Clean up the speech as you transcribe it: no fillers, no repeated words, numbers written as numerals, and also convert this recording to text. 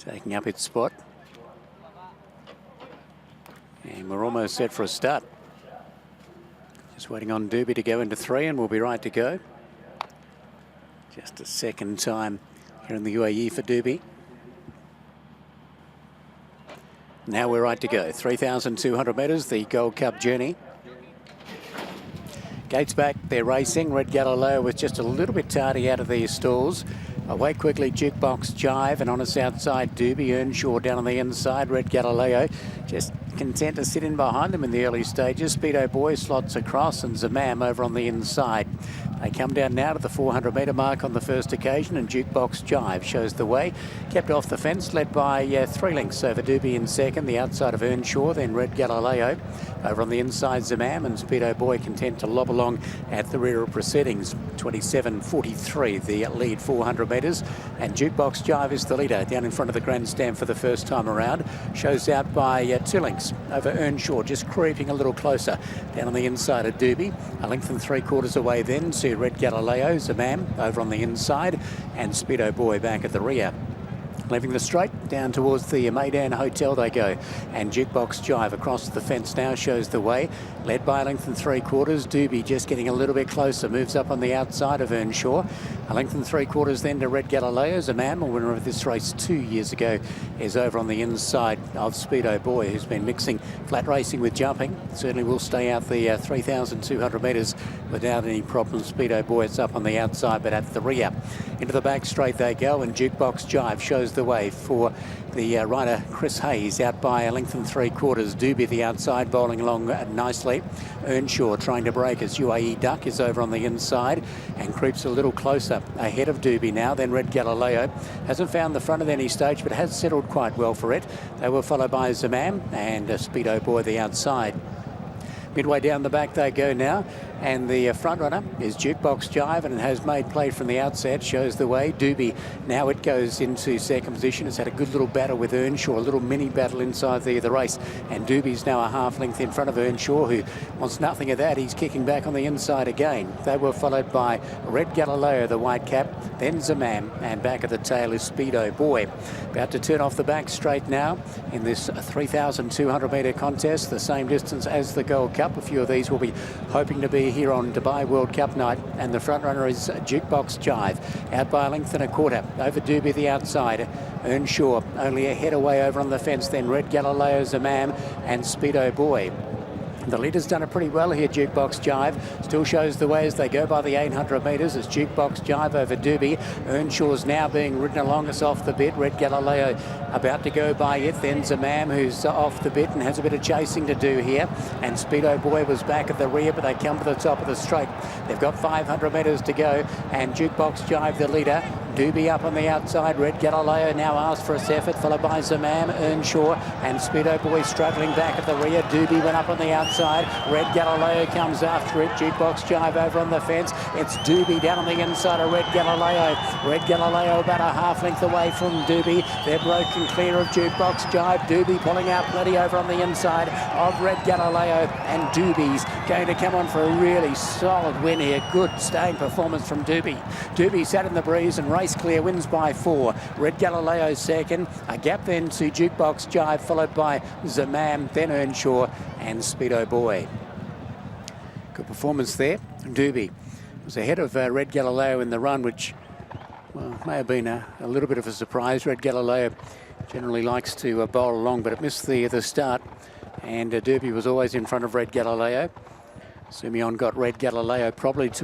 taking up its spot. And we're almost set for a start. Just waiting on DUBHE to go into 3 and we'll be right to go. Just a second time here in the UAE for DUBHE. Now we're right to go. 3,200 metres, the Gold Cup journey. Gates back, they're racing. Red Galileo was just a little bit tardy out of the stalls. Away quickly, Jukebox Jive, and on its outside, DUBHE. Earnshaw down on the inside. Red Galileo just content to sit in behind them in the early stages. Speedo Boy slots across, and Zamam over on the inside. They come down now to the 400-metre mark on the first occasion, and Jukebox Jive shows the way. Kept off the fence, led by 3 lengths over DUBHE in second, the outside of Earnshaw, then Red Galileo. Over on the inside, Zamam, and Speedo Boy content to lob along at the rear of proceedings. 27.43, the lead 400 metres, and Jukebox Jive is the leader down in front of the grandstand for the first time around. Shows out by 2 lengths over Earnshaw, just creeping a little closer down on the inside of DUBHE. A length and 3/4 away then to Red Galileo, Zamam over on the inside, and Speedo Boy back at the rear. Leaving the straight, down towards the Maidan Hotel they go. And Jukebox Jive across the fence now shows the way. Led by a length and 3/4. DUBHE just getting a little bit closer. Moves up on the outside of Earnshaw. A length and 3/4 then to Red Galileo. Zamam, a winner of this race 2 years ago, is over on the inside of Speedo Boy, who's been mixing flat racing with jumping. Certainly will stay out the 3,200 metres without any problems. Speedo Boy is up on the outside, but at the rear. Into the back straight they go, and Jukebox Jive shows the way for the rider Chris Hayes, out by a length and 3/4. DUBHE the outside, bowling along nicely. Earnshaw trying to break as UAE Duck is over on the inside and creeps a little closer ahead of DUBHE now. Then Red Galileo hasn't found the front at any stage, but has settled quite well for it. They were followed by Zamam and Speedo Boy the outside. Midway down the back they go now, and the front runner is Jukebox Jive, and it has made play from the outset, shows the way. DUBHE, now it goes into second position. It's had a good little battle with Earnshaw, a little mini battle inside the race, and DUBHE's now a half length in front of Earnshaw, who wants nothing of that. He's kicking back on the inside again. They were followed by Red Galileo, the white cap, then Zamam, and back at the tail is Speedo Boy. About to turn off the back straight now in this 3,200 metre contest, the same distance as the Gold Cup. A few of these will be hoping to be here on Dubai World Cup night, and the front runner is Jukebox Jive, out by a length and 1/4 over DUBHE the outside. Earnshaw only a head away over on the fence, then Red Galileo, Zamam, and Speedo Boy. The leader's done it pretty well here. Jukebox Jive still shows the way as they go by the 800 metres. As Jukebox Jive over DUBHE. Earnshaw's now being ridden along us off the bit. Red Galileo about to go by it. Then Zamam, who's off the bit and has a bit of chasing to do here. And Speedo Boy was back at the rear, but they come to the top of the straight. They've got 500 metres to go, and Jukebox Jive the leader. DUBHE up on the outside. Red Galileo now asked for its effort, followed by Zamam, Earnshaw, and Speedo Boy struggling back at the rear. DUBHE went up on the outside. Red Galileo comes after it. Jukebox Jive over on the fence. It's DUBHE down on the inside of Red Galileo. Red Galileo about a half length away from DUBHE. They're broken clear of Jukebox Jive. DUBHE pulling out plenty over on the inside of Red Galileo, and DUBHE's going to come on for a really solid win here. Good staying performance from DUBHE. DUBHE sat in the breeze and race clear, wins by 4. Red Galileo second. A gap then to Jukebox Jive, followed by Zamam, then Earnshaw, and Speedo Boy. Good performance there. DUBHE was ahead of Red Galileo in the run, which, well, may have been a little bit of a surprise. Red Galileo generally likes to bowl along, but it missed the start, and DUBHE was always in front of Red Galileo. Simeon got Red Galileo probably to